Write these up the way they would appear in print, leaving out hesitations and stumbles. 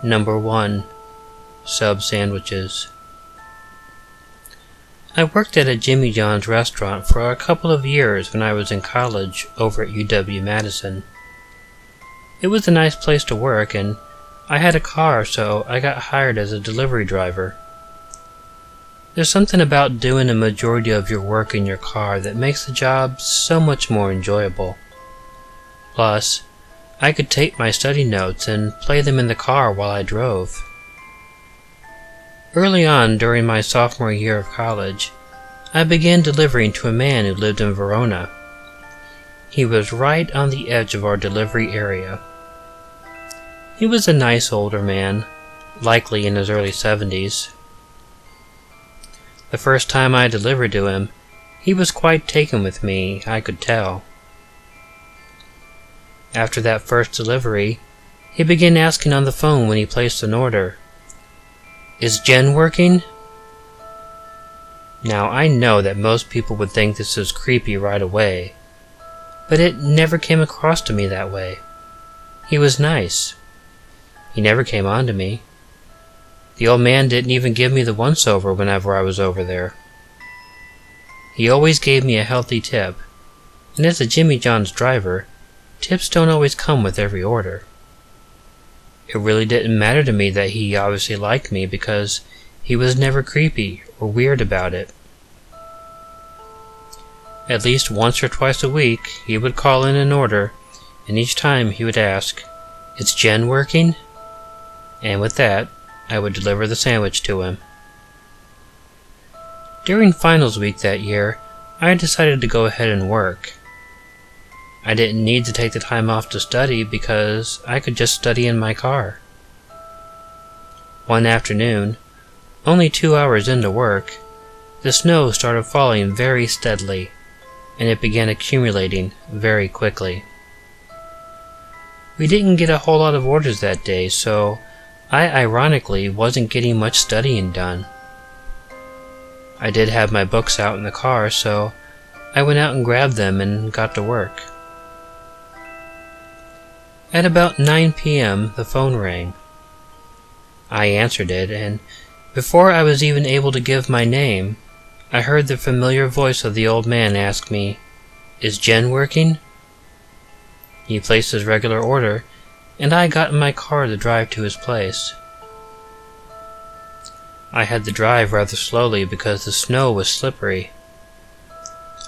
Number 1. Sub sandwiches. I worked at a Jimmy John's restaurant for a couple of years when I was in college over at UW-Madison. It was a nice place to work, and I had a car, so I got hired as a delivery driver. There's something about doing a majority of your work in your car that makes the job so much more enjoyable. Plus, I could tape my study notes and play them in the car while I drove. Early on during my sophomore year of college, I began delivering to a man who lived in Verona. He was right on the edge of our delivery area. He was a nice older man, likely in his early 70s. The first time I delivered to him, he was quite taken with me, I could tell. After that first delivery, he began asking on the phone when he placed an order, "Is Jen working?" Now I know that most people would think this is creepy right away, but it never came across to me that way. He was nice. He never came on to me. The old man didn't even give me the once-over whenever I was over there. He always gave me a healthy tip, and as a Jimmy John's driver, tips don't always come with every order. It really didn't matter to me that he obviously liked me because he was never creepy or weird about it. At least once or twice a week, he would call in an order, and each time he would ask, "Is Jen working?" And with that, I would deliver the sandwich to him. During finals week that year, I decided to go ahead and work. I didn't need to take the time off to study because I could just study in my car. One afternoon, only 2 hours into work, the snow started falling very steadily, and it began accumulating very quickly. We didn't get a whole lot of orders that day, so I ironically wasn't getting much studying done. I did have my books out in the car, so I went out and grabbed them and got to work. At about 9 p.m., the phone rang. I answered it, and before I was even able to give my name, I heard the familiar voice of the old man ask me, "Is Jen working?" He placed his regular order, and I got in my car to drive to his place. I had to drive rather slowly because the snow was slippery.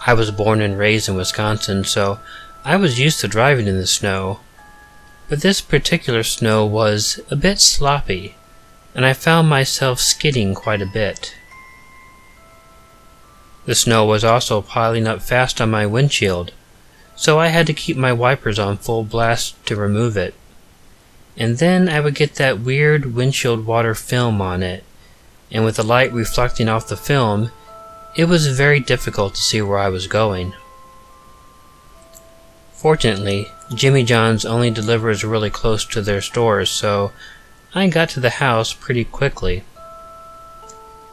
I was born and raised in Wisconsin, so I was used to driving in the snow. But this particular snow was a bit sloppy, and I found myself skidding quite a bit. The snow was also piling up fast on my windshield, so I had to keep my wipers on full blast to remove it. And then I would get that weird windshield water film on it, and with the light reflecting off the film, it was very difficult to see where I was going. Fortunately, Jimmy John's only delivers really close to their stores, so I got to the house pretty quickly.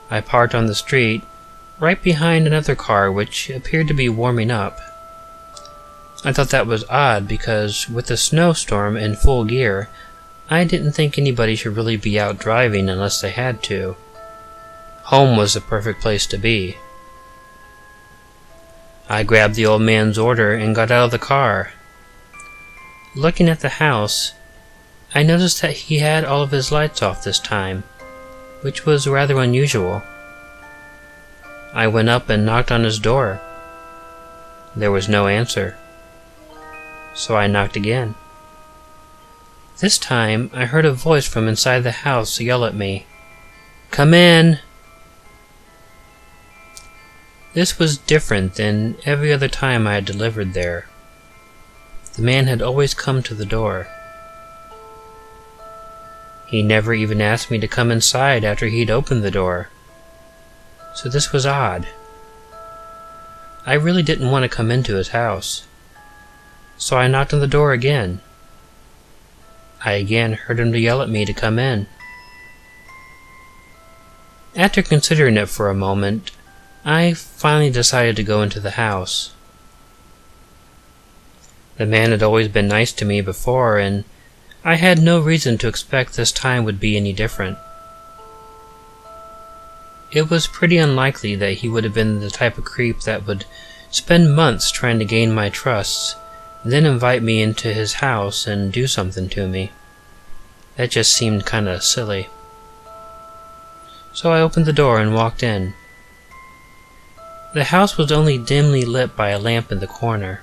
I parked on the street, right behind another car which appeared to be warming up. I thought that was odd because with the snowstorm in full gear, I didn't think anybody should really be out driving unless they had to. Home was the perfect place to be. I grabbed the old man's order and got out of the car. Looking at the house, I noticed that he had all of his lights off this time, which was rather unusual. I went up and knocked on his door. There was no answer, so I knocked again. This time, I heard a voice from inside the house yell at me, "Come in!" This was different than every other time I had delivered there. The man had always come to the door. He never even asked me to come inside after he'd opened the door. So this was odd. I really didn't want to come into his house. So I knocked on the door again. I again heard him yell at me to come in. After considering it for a moment, I finally decided to go into the house. The man had always been nice to me before, and I had no reason to expect this time would be any different. It was pretty unlikely that he would have been the type of creep that would spend months trying to gain my trust, then invite me into his house and do something to me. That just seemed kinda silly. So I opened the door and walked in. The house was only dimly lit by a lamp in the corner.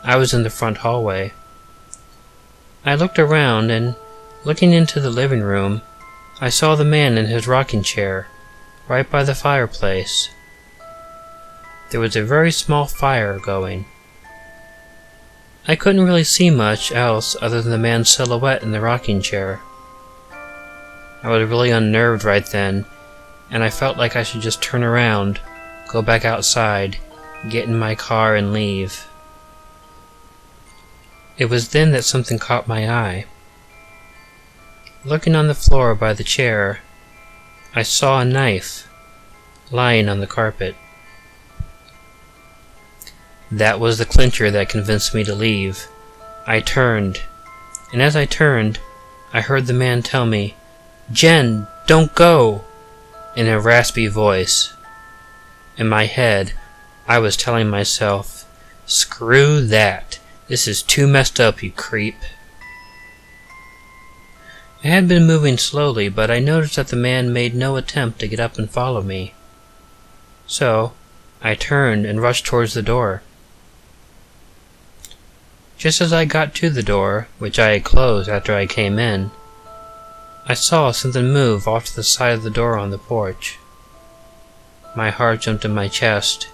I was in the front hallway. I looked around and, looking into the living room, I saw the man in his rocking chair, right by the fireplace. There was a very small fire going. I couldn't really see much else other than the man's silhouette in the rocking chair. I was really unnerved right then, and I felt like I should just turn around, go back outside, get in my car and leave. It was then that something caught my eye. Looking on the floor by the chair, I saw a knife lying on the carpet. That was the clincher that convinced me to leave. I turned, and as I turned, I heard the man tell me, "Jen, don't go," in a raspy voice. In my head, I was telling myself, "Screw that. This is too messed up, you creep." I had been moving slowly, but I noticed that the man made no attempt to get up and follow me. So, I turned and rushed towards the door. Just as I got to the door, which I had closed after I came in, I saw something move off to the side of the door on the porch. My heart jumped in my chest.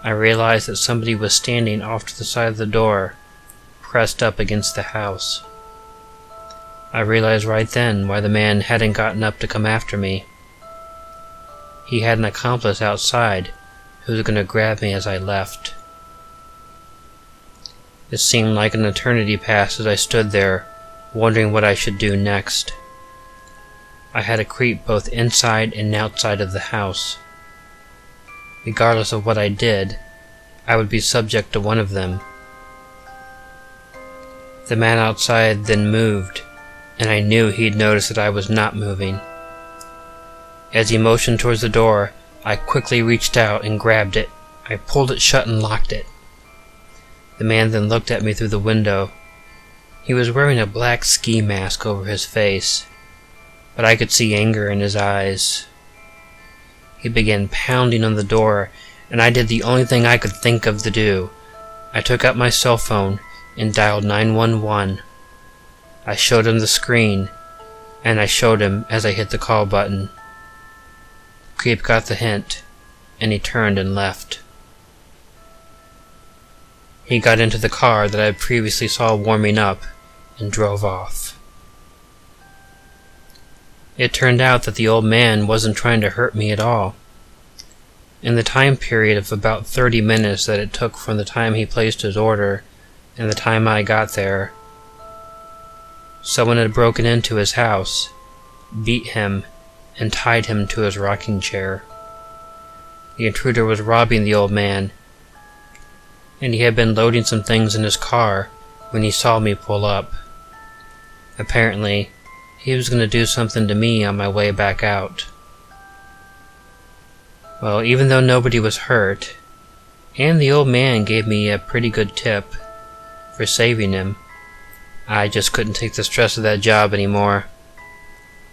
I realized that somebody was standing off to the side of the door, pressed up against the house. I realized right then why the man hadn't gotten up to come after me. He had an accomplice outside who was going to grab me as I left. It seemed like an eternity passed as I stood there, wondering what I should do next. I had a creep both inside and outside of the house. Regardless of what I did, I would be subject to one of them. The man outside then moved, and I knew he'd noticed that I was not moving. As he motioned towards the door, I quickly reached out and grabbed it. I pulled it shut and locked it. The man then looked at me through the window. He was wearing a black ski mask over his face, but I could see anger in his eyes. He began pounding on the door, and I did the only thing I could think of to do. I took out my cell phone and dialed 911. I showed him the screen, and I showed him as I hit the call button. Creep got the hint, and he turned and left. He got into the car that I previously saw warming up and drove off. It turned out that the old man wasn't trying to hurt me at all. In the time period of about 30 minutes that it took from the time he placed his order and the time I got there, someone had broken into his house, beat him, and tied him to his rocking chair. The intruder was robbing the old man, and he had been loading some things in his car when he saw me pull up. Apparently, he was going to do something to me on my way back out. Well, even though nobody was hurt, and the old man gave me a pretty good tip for saving him, I just couldn't take the stress of that job anymore.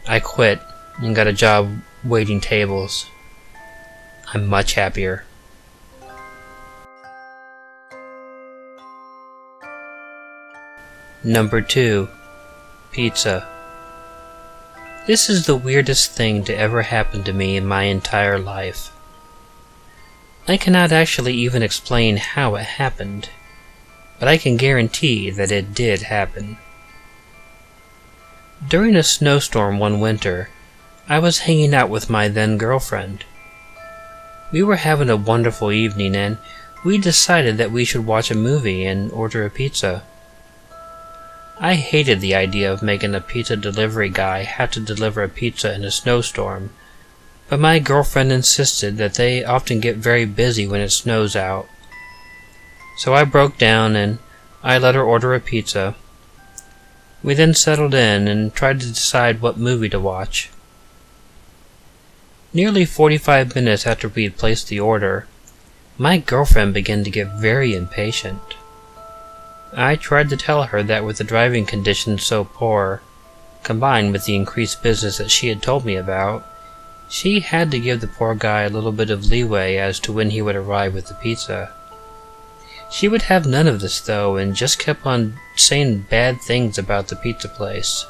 I quit and got a job waiting tables. I'm much happier. Number 2. Pizza. This is the weirdest thing to ever happen to me in my entire life. I cannot actually even explain how it happened, but I can guarantee that it did happen. During a snowstorm one winter, I was hanging out with my then girlfriend. We were having a wonderful evening, and we decided that we should watch a movie and order a pizza. I hated the idea of making a pizza delivery guy have to deliver a pizza in a snowstorm, but my girlfriend insisted that they often get very busy when it snows out. So I broke down and I let her order a pizza. We then settled in and tried to decide what movie to watch. Nearly 45 minutes after we had placed the order, my girlfriend began to get very impatient. I tried to tell her that with the driving conditions so poor, combined with the increased business that she had told me about, she had to give the poor guy a little bit of leeway as to when he would arrive with the pizza. She would have none of this though, and just kept on saying bad things about the pizza place.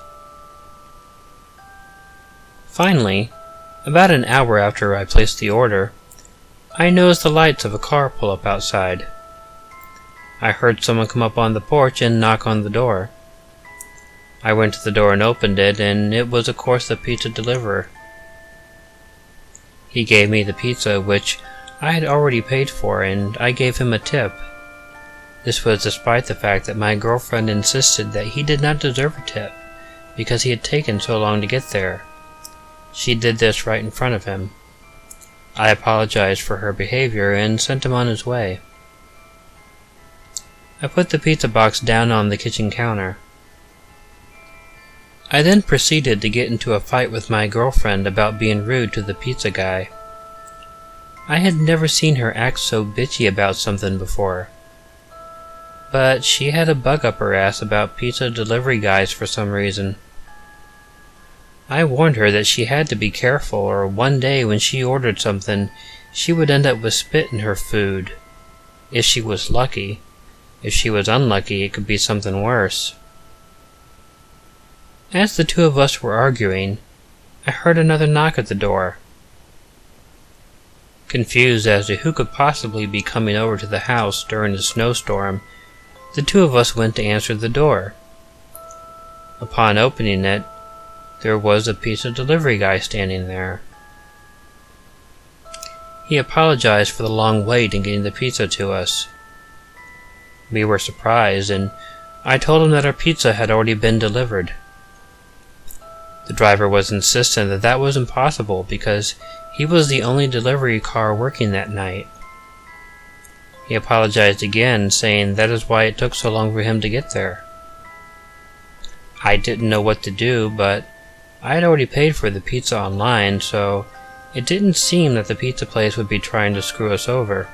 Finally, about an hour after I placed the order, I noticed the lights of a car pull up outside. I heard someone come up on the porch and knock on the door. I went to the door and opened it, and it was of course the pizza deliverer. He gave me the pizza, which I had already paid for, and I gave him a tip. This was despite the fact that my girlfriend insisted that he did not deserve a tip, because he had taken so long to get there. She did this right in front of him. I apologized for her behavior and sent him on his way. I put the pizza box down on the kitchen counter. I then proceeded to get into a fight with my girlfriend about being rude to the pizza guy. I had never seen her act so bitchy about something before. But she had a bug up her ass about pizza delivery guys for some reason. I warned her that she had to be careful, or one day when she ordered something, she would end up with spit in her food. If she was lucky. If she was unlucky, it could be something worse. As the two of us were arguing, I heard another knock at the door. Confused as to who could possibly be coming over to the house during the snowstorm, the two of us went to answer the door. Upon opening it, there was a pizza delivery guy standing there. He apologized for the long wait in getting the pizza to us. We were surprised, and I told him that our pizza had already been delivered. The driver was insistent that that was impossible because he was the only delivery car working that night. He apologized again, saying that is why it took so long for him to get there. I didn't know what to do, but I had already paid for the pizza online, so it didn't seem that the pizza place would be trying to screw us over.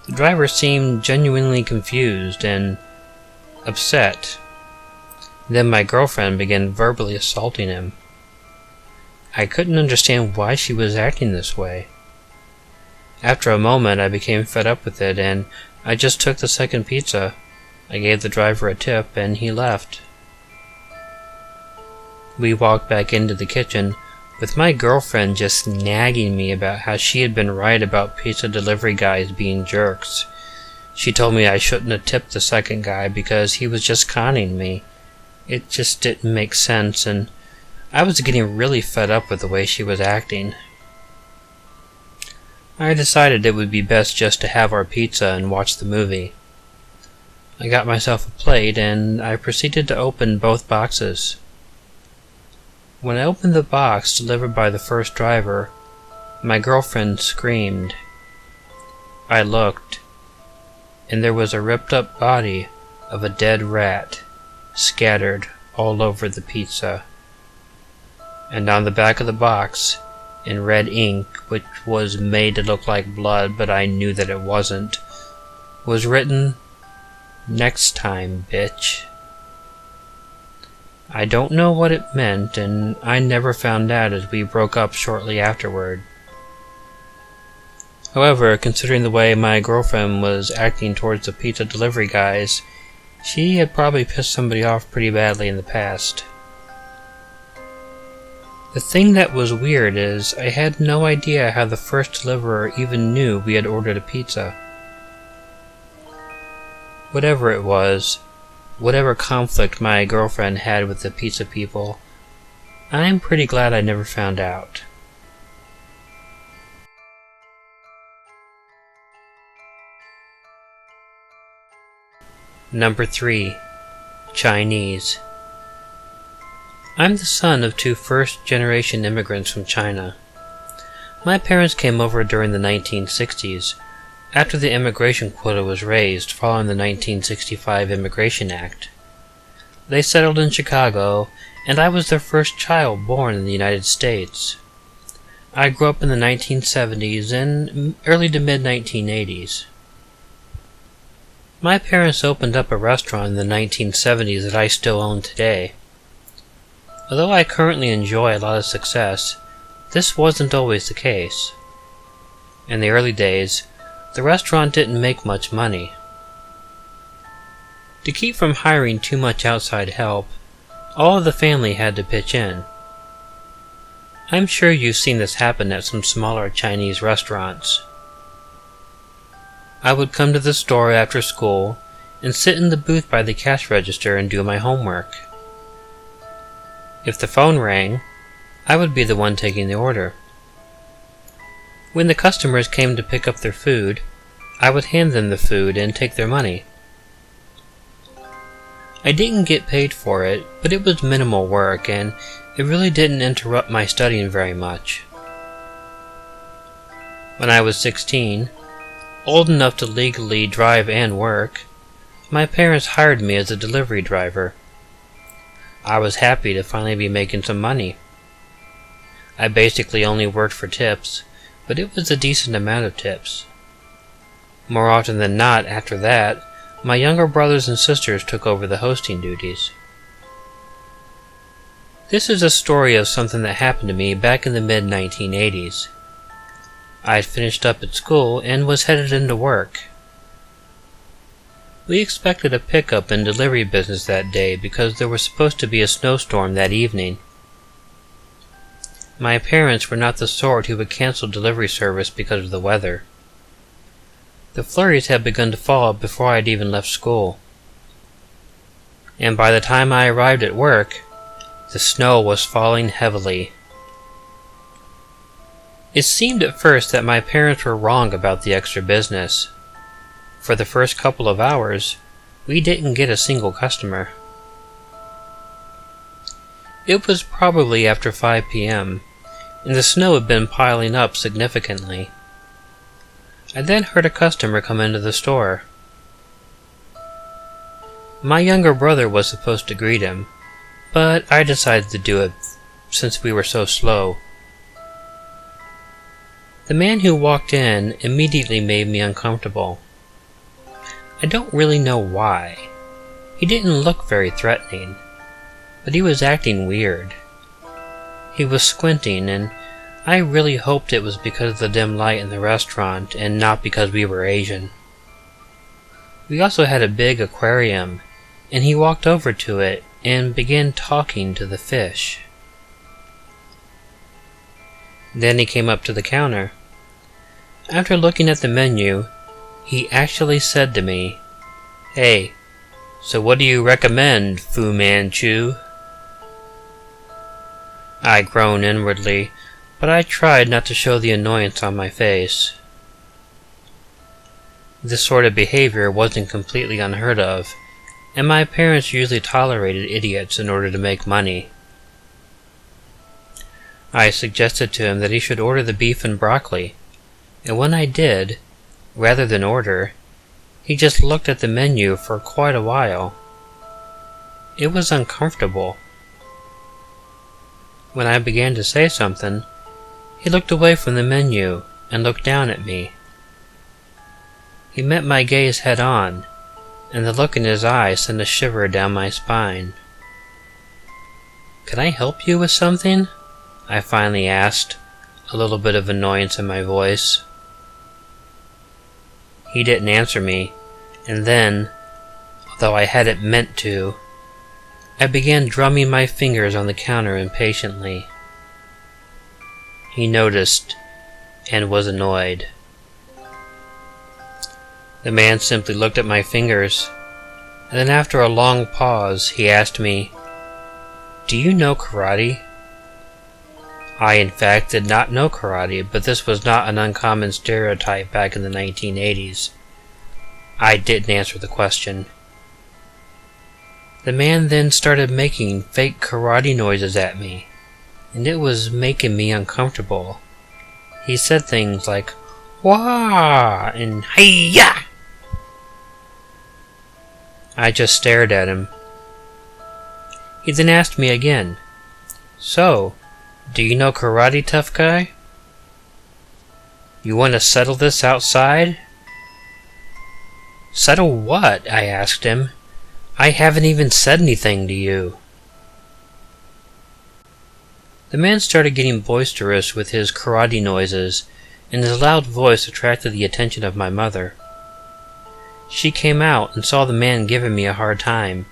The driver seemed genuinely confused and upset. Then my girlfriend began verbally assaulting him. I couldn't understand why she was acting this way. After a moment, I became fed up with it, and I just took the second pizza. I gave the driver a tip, and he left. We walked back into the kitchen, with my girlfriend just nagging me about how she had been right about pizza delivery guys being jerks. She told me I shouldn't have tipped the second guy because he was just conning me. It just didn't make sense, and I was getting really fed up with the way she was acting. I decided it would be best just to have our pizza and watch the movie. I got myself a plate, and I proceeded to open both boxes. When I opened the box delivered by the first driver, my girlfriend screamed. I looked, and there was a ripped-up body of a dead rat scattered all over the pizza. And on the back of the box, in red ink, which was made to look like blood, but I knew that it wasn't, was written, "Next time, bitch." I don't know what it meant, and I never found out as we broke up shortly afterward. However, considering the way my girlfriend was acting towards the pizza delivery guys, she had probably pissed somebody off pretty badly in the past. The thing that was weird is I had no idea how the first deliverer even knew we had ordered a pizza. Whatever it was, whatever conflict my girlfriend had with the pizza people, I'm pretty glad I never found out. Number 3. Chinese. I'm the son of 2 first-generation immigrants from China. My parents came over during the 1960s, after the immigration quota was raised following the 1965 Immigration Act. They settled in Chicago, and I was their first child born in the United States. I grew up in the 1970s and early to mid-1980s. My parents opened up a restaurant in the 1970s that I still own today. Although I currently enjoy a lot of success, this wasn't always the case. In the early days, the restaurant didn't make much money. To keep from hiring too much outside help, all of the family had to pitch in. I'm sure you've seen this happen at some smaller Chinese restaurants. I would come to the store after school and sit in the booth by the cash register and do my homework. If the phone rang, I would be the one taking the order. When the customers came to pick up their food, I would hand them the food and take their money. I didn't get paid for it, but it was minimal work and it really didn't interrupt my studying very much. When I was 16, old enough to legally drive and work, my parents hired me as a delivery driver. I was happy to finally be making some money. I basically only worked for tips, but it was a decent amount of tips. More often than not, after that, my younger brothers and sisters took over the hosting duties. This is a story of something that happened to me back in the mid-1980s. I had finished up at school and was headed into work. We expected a pickup in delivery business that day because there was supposed to be a snowstorm that evening. My parents were not the sort who would cancel delivery service because of the weather. The flurries had begun to fall before I had even left school. And by the time I arrived at work, the snow was falling heavily. It seemed at first that my parents were wrong about the extra business. For the first couple of hours, we didn't get a single customer. It was probably after 5 p.m., and the snow had been piling up significantly. I then heard a customer come into the store. My younger brother was supposed to greet him, but I decided to do it since we were so slow. The man who walked in immediately made me uncomfortable. I don't really know why. He didn't look very threatening, but he was acting weird. He was squinting, and I really hoped it was because of the dim light in the restaurant and not because we were Asian. We also had a big aquarium, and he walked over to it and began talking to the fish. Then he came up to the counter. After looking at the menu, he actually said to me, "Hey, so what do you recommend, Fu Manchu?" I groaned inwardly, but I tried not to show the annoyance on my face. This sort of behavior wasn't completely unheard of, and my parents usually tolerated idiots in order to make money. I suggested to him that he should order the beef and broccoli, and when I did, rather than order, he just looked at the menu for quite a while. It was uncomfortable. When I began to say something, he looked away from the menu and looked down at me. He met my gaze head on, and the look in his eyes sent a shiver down my spine. "Can I help you with something?" I finally asked, a little bit of annoyance in my voice. He didn't answer me, and then, although I hadn't meant to, I began drumming my fingers on the counter impatiently. He noticed and was annoyed. The man simply looked at my fingers, and then after a long pause, he asked me, "Do you know karate?" I, in fact, did not know karate, but this was not an uncommon stereotype back in the 1980s. I didn't answer the question. The man then started making fake karate noises at me, and it was making me uncomfortable. He said things like, "Wah!" and "Hi-ya!" I just stared at him. He then asked me again, "So, do you know karate, tough guy? You want to settle this outside?" "Settle what?" I asked him. "I haven't even said anything to you." The man started getting boisterous with his karate noises, and his loud voice attracted the attention of my mother. She came out and saw the man giving me a hard time.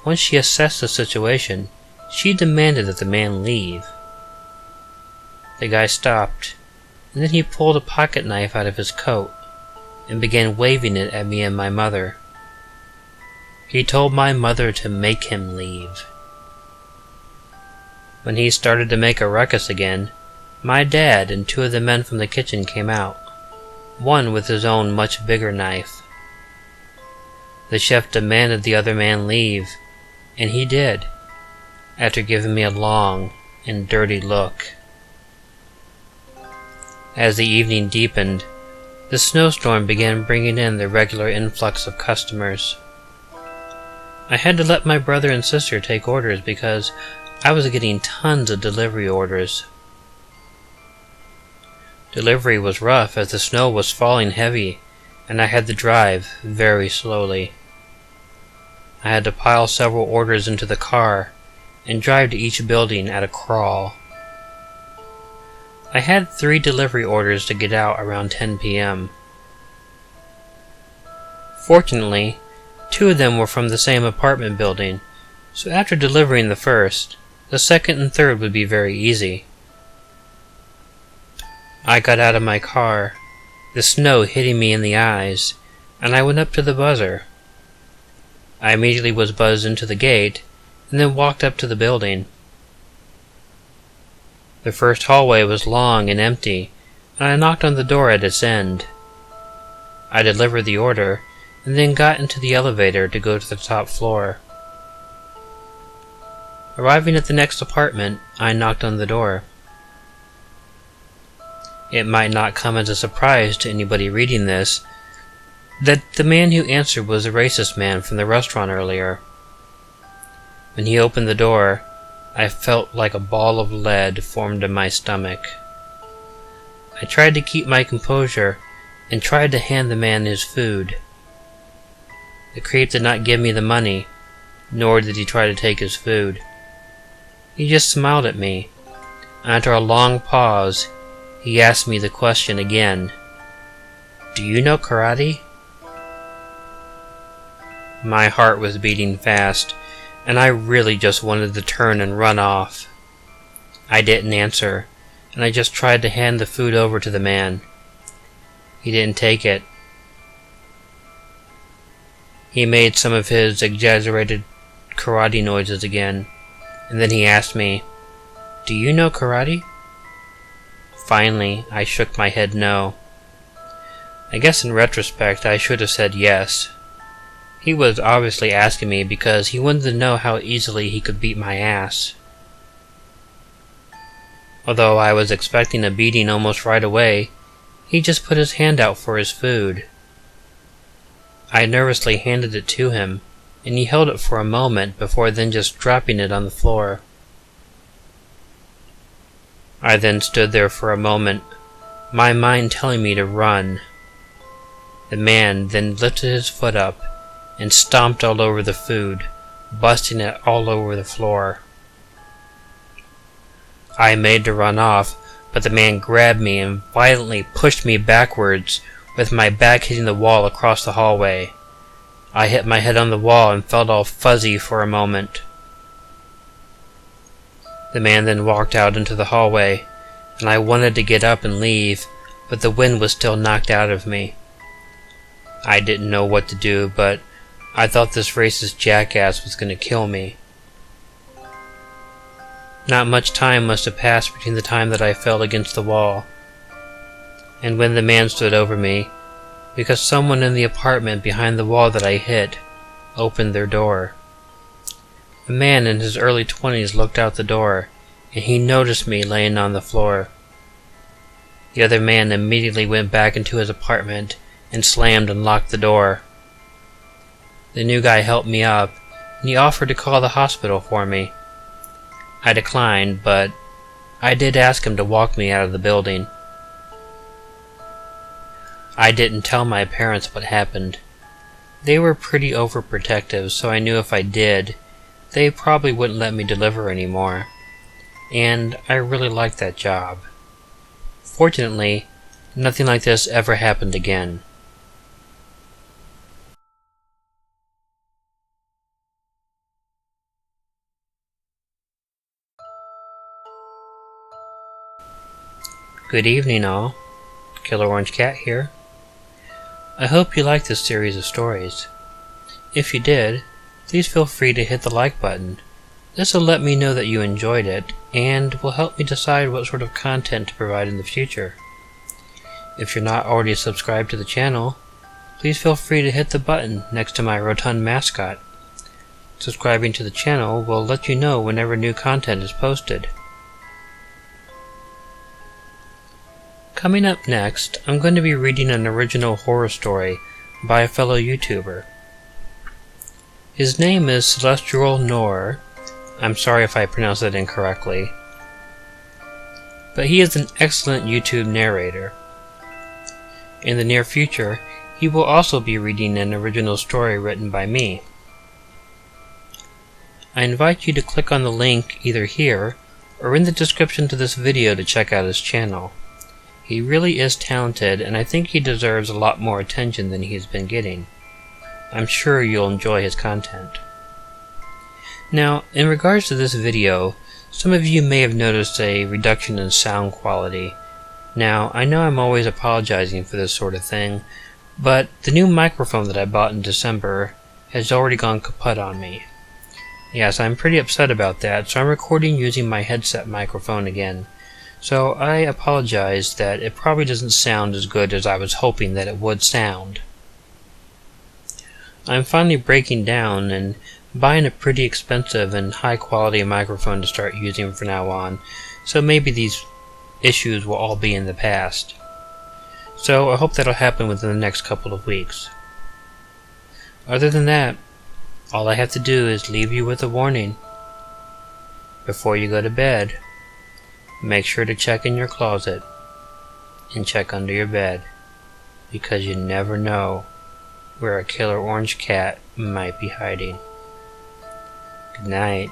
Once she assessed the situation, she demanded that the man leave. The guy stopped, and then he pulled a pocket knife out of his coat and began waving it at me and my mother. He told my mother to make him leave. When he started to make a ruckus again, my dad and two of the men from the kitchen came out, one with his own much bigger knife. The chef demanded the other man leave, and he did, after giving me a long and dirty look. As the evening deepened, the snowstorm began bringing in the regular influx of customers. I had to let my brother and sister take orders because I was getting tons of delivery orders. Delivery was rough as the snow was falling heavy, and I had to drive very slowly. I had to pile several orders into the car and drive to each building at a crawl. I had 3 delivery orders to get out around 10 p.m. Fortunately, 2 of them were from the same apartment building, so after delivering the first, the second and third would be very easy. I got out of my car, the snow hitting me in the eyes, and I went up to the buzzer. I immediately was buzzed into the gate, and then walked up to the building. The first hallway was long and empty, and I knocked on the door at its end. I delivered the order, and then got into the elevator to go to the top floor. Arriving at the next apartment, I knocked on the door. It might not come as a surprise to anybody reading this that the man who answered was the racist man from the restaurant earlier. When he opened the door, I felt like a ball of lead formed in my stomach. I tried to keep my composure and tried to hand the man his food. The creep did not give me the money, nor did he try to take his food. He just smiled at me, and after a long pause, he asked me the question again. "Do you know karate?" My heart was beating fast, and I really just wanted to turn and run off. I didn't answer, and I just tried to hand the food over to the man. He didn't take it. He made some of his exaggerated karate noises again, and then he asked me, "Do you know karate?" Finally, I shook my head no. I guess in retrospect I should have said yes. He was obviously asking me because he wanted to know how easily he could beat my ass. Although I was expecting a beating almost right away, he just put his hand out for his food. I nervously handed it to him, and he held it for a moment before then just dropping it on the floor. I then stood there for a moment, my mind telling me to run. The man then lifted his foot up and stomped all over the food, busting it all over the floor. I made to run off, but the man grabbed me and violently pushed me backwards, with my back hitting the wall across the hallway. I hit my head on the wall and felt all fuzzy for a moment. The man then walked out into the hallway, and I wanted to get up and leave, but the wind was still knocked out of me. I didn't know what to do, but I thought this racist jackass was going to kill me. Not much time must have passed between the time that I fell against the wall and when the man stood over me, because someone in the apartment behind the wall that I hit opened their door. A man in his early 20s looked out the door, and he noticed me laying on the floor. The other man immediately went back into his apartment and slammed and locked the door. The new guy helped me up, and he offered to call the hospital for me. I declined, but I did ask him to walk me out of the building. I didn't tell my parents what happened. They were pretty overprotective, so I knew if I did, they probably wouldn't let me deliver anymore. And I really liked that job. Fortunately, nothing like this ever happened again. Good evening all. Killer Orange Cat here. I hope you liked this series of stories. If you did, please feel free to hit the like button. This will let me know that you enjoyed it, and will help me decide what sort of content to provide in the future. If you're not already subscribed to the channel, please feel free to hit the button next to my rotund mascot. Subscribing to the channel will let you know whenever new content is posted. Coming up next, I'm going to be reading an original horror story by a fellow YouTuber. His name is SelestialNorre. I'm sorry if I pronounced that incorrectly. But he is an excellent YouTube narrator. In the near future, he will also be reading an original story written by me. I invite you to click on the link either here or in the description to this video to check out his channel. He really is talented, and I think he deserves a lot more attention than he's been getting. I'm sure you'll enjoy his content. Now, in regards to this video, some of you may have noticed a reduction in sound quality. Now, I know I'm always apologizing for this sort of thing, but the new microphone that I bought in December has already gone kaput on me. Yes, I'm pretty upset about that, so I'm recording using my headset microphone again. So I apologize that it probably doesn't sound as good as I was hoping that it would sound. I'm finally breaking down and buying a pretty expensive and high quality microphone to start using from now on, so maybe these issues will all be in the past. So I hope that'll happen within the next couple of weeks. Other than that, all I have to do is leave you with a warning. Before you go to bed, make sure to check in your closet and check under your bed, because you never know where a killer orange cat might be hiding. Good night.